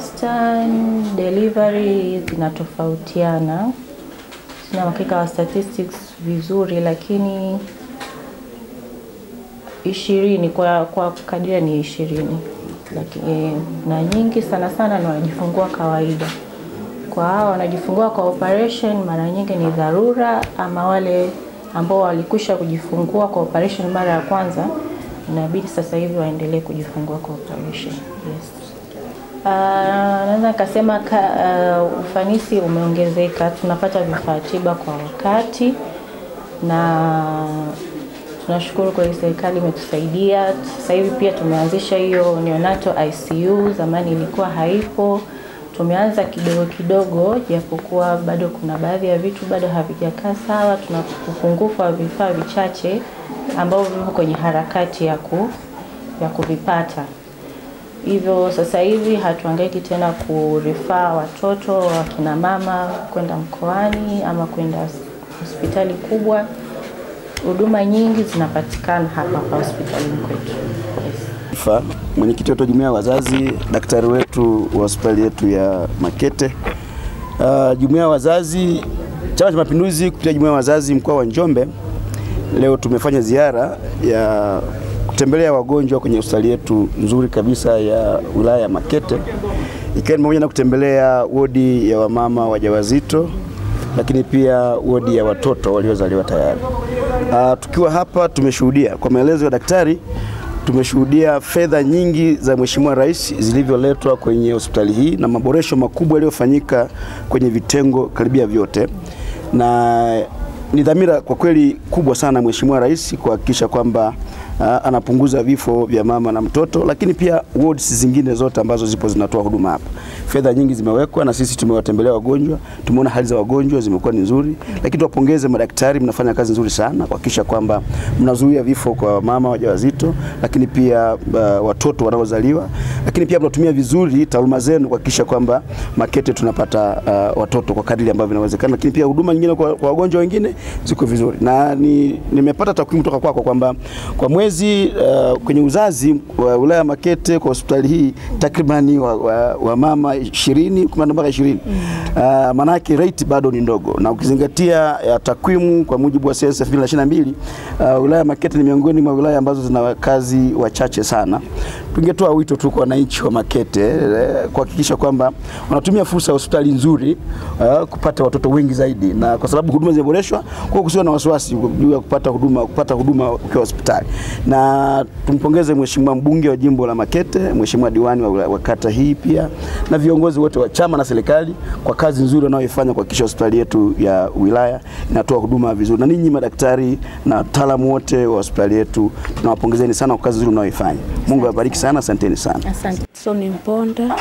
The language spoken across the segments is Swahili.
wastani delivery zinatofautiana. Sina uhakika wa statistics vizuri, lakini 20 kwa kadiria ni 20. Lakini na nyingi sana ni wanajifungua kawaida. Kwa hao wanajifungua kwa operation, mara nyingi ni dharura, ama wale ambao walikusha kujifungua kwa operation mara ya kwanza inabidi sasa hivi waendelee kujifungua kwa operation. Yes. Naweza kusema ufanisi umeongezeka, tunapata vifaa tiba kwa wakati, na tunashukuru kwa serikali imetusaidia. Sasa hivi pia tumeanzisha hiyo neonatal ICU, zamani ilikuwa haipo. Tumeanza kidogo japokuwa bado kuna baadhi ya vitu bado havijakaa sawa. Tuna upungufu wa vifaa vichache ambao vipo kwenye harakati ya kuvipata. Hivyo sasa hivi hatuhangaiki tena kurifaa watoto wa kina mama kwenda mkoani ama kwenda hospitali kubwa. Huduma nyingi zinapatikana hapa hospitalini kwetu. Yes. Mwenyekiti wa jumuiya ya wazazi, daktari wetu wa hospitali yetu ya Makete. Jumuiya ya wazazi, Chama cha Mapinduzi kupitia jumuiya ya wazazi mkoa wa Njombe, leo tumefanya ziara ya kutembelea wagonjwa kwenye hospitali yetu nzuri kabisa ya wilaya ya Makete, ikiwa ni pamoja na kutembelea wodi ya wamama wajawazito, lakini pia wodi ya watoto waliozaliwa tayari. Tukiwa hapa tumeshuhudia, kwa maelezo ya daktari, tumeshuhudia fedha nyingi za Mheshimiwa Rais zilivyoletwa kwenye hospitali hii na maboresho makubwa yaliyofanyika kwenye vitengo karibia vyote, na ni dhamira kwa kweli kubwa sana Mheshimiwa Rais kuhakikisha kwamba anapunguza vifo vya mama na mtoto, lakini pia wards zingine zote ambazo zipo zinatoa huduma hapa. Fedha nyingi zimewekwa na sisi tumewatembelea wagonjwa, tumeona hali za wagonjwa zimekuwa ni nzuri, lakini tuwapongeze madaktari, mnafanya kazi nzuri sana kuhakikisha kwamba mnazuia vifo kwa mama wajawazito, lakini pia watoto wanaozaliwa, lakini pia mnatumia vizuri taaluma zenu kuhakikisha kwamba Makete tunapata watoto kwa kadiri ambavyo inawezekana, lakini pia huduma nyingine kwa wagonjwa wengine ziko vizuri. Na nimepata takwimu kutoka kwako kwamba kwa mwezi kwenye uzazi wa wilaya ya Makete kwa hospitali hii takribani wa mama 20 mpaka 20. Manake rate bado ni ndogo, na ukizingatia takwimu kwa mujibu wa sensa 2022, wilaya ya Makete ni miongoni mwa wilaya ambazo zina wakazi wachache sana. Tungetoa wito tu kwa wananchi wa Makete kuhakikisha kwamba wanatumia fursa ya hospitali nzuri kupata watoto wengi zaidi, na kwa sababu huduma zimeboreshwa, kwa kusiwa na wasiwasi juu ya kupata huduma ukiwa hospitali. Na tumpongeze Mheshimiwa mbunge wa jimbo la Makete, Mheshimiwa diwani wa kata hii pia, na viongozi wote wa chama na serikali kwa kazi nzuri wanayoifanya kuhakikisha hospitali yetu ya wilaya inatoa huduma vizuri. Na ninyi madaktari na wataalamu wote wa hospitali yetu tunawapongezeni sana kwa kazi nzuri mnayoifanya. Mungu awabariki sana, asanteni sana. Asante. Soni Mponda,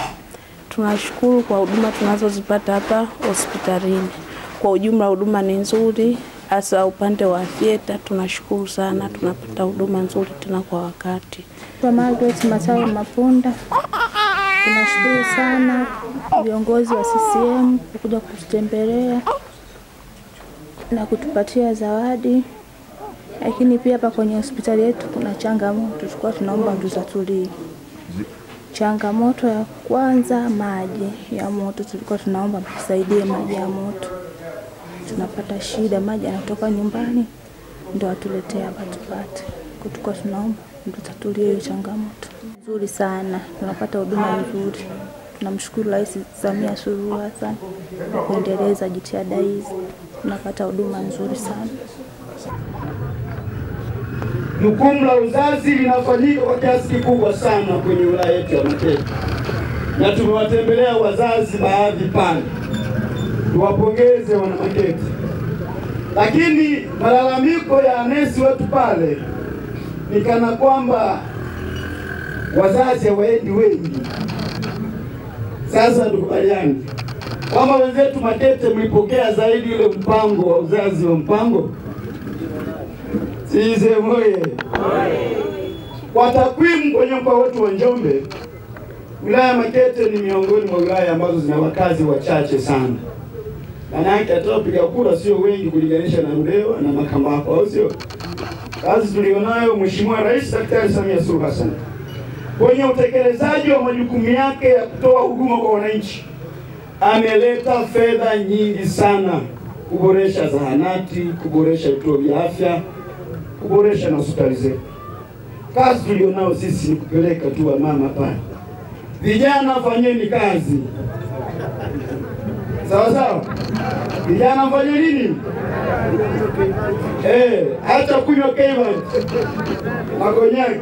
tunashukuru kwa huduma tunazozipata hapa hospitalini. Kwa ujumla huduma ni nzuri, hasa upande wa theater tunashukuru sana, tunapata huduma nzuri tena kwa wakati. Kwa Margaret Matayo Mapunda, tunashukuru sana viongozi wa CCM kuja kututembelea na kutupatia zawadi. Lakini pia hapa kwenye hospitali yetu kuna changamoto, tulikuwa tunaomba mtutatulie. Changamoto ya kwanza, maji ya moto, tulikuwa tunaomba mtusaidie maji ya moto. Tunapata shida, maji yanatoka nyumbani ndio atuletea hapa tupate. Tulikuwa tunaomba mtutatulie hiyo changamoto. Nzuri sana, tunapata huduma nzuri. Tunamshukuru Rais Samia Suluhu Hassan kwa kuendeleza jitihada hizi. Tunapata huduma nzuri sana. Jukumu la uzazi linafanyika kwa kiasi kikubwa sana kwenye wilaya yetu ya Makete, na tumewatembelea wazazi baadhi pale. Tuwapongeze wana Makete. Lakini malalamiko ya nesi wetu pale ni kana kwamba wazazi hawaendi wengi. Sasa tukubaliane kwamba wenzetu Makete mlipokea zaidi ule mpango wa uzazi wa mpango. Sisi moye. Kwa takwimu kwenye mkoa wetu wa Njombe, wilaya ya Makete ni miongoni mwa wilaya ambazo zina wakazi wachache sana. Manake atapiga kura sio wengi kulinganisha na Ludewa na Makambako, au sio? Kazi tulionayo Mheshimiwa Rais Daktari Samia Suluhu Hassan kwenye utekelezaji wa majukumu yake ya kutoa huduma kwa wananchi. Ameleta fedha nyingi sana kuboresha zahanati, kuboresha vituo vya afya, kuboresha na hospitali zetu. Kazi tulionao sisi ni kupeleka tu wa mama pale. Vijana fanyeni kazi. Sawa sawa? Vijana fanye nini? Acha kunywa Kevant na konyaki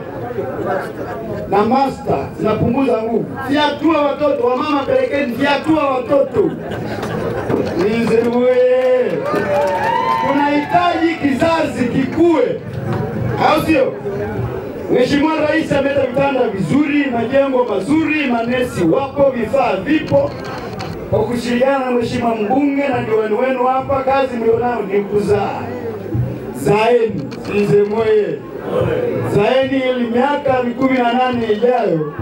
na master zinapunguza nguvu. Fiatua watoto, wa mama pelekeni fiatua watoto. Nizewe. Tunahitaji kizazi kikue. Au sio? Mheshimiwa Rais ameleta vitanda vizuri, majengo mazuri, manesi wapo, vifaa vipo. Kwa kushirikiana na Mheshimiwa mbunge na diwani wenu hapa, kazi mlionao ni kuzaa. Zaeni, Nzemoye. Zaeni ili miaka 18 ijayo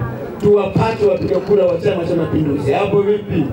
tuwapate wapiga kura wa Chama cha Mapinduzi. Hapo vipi?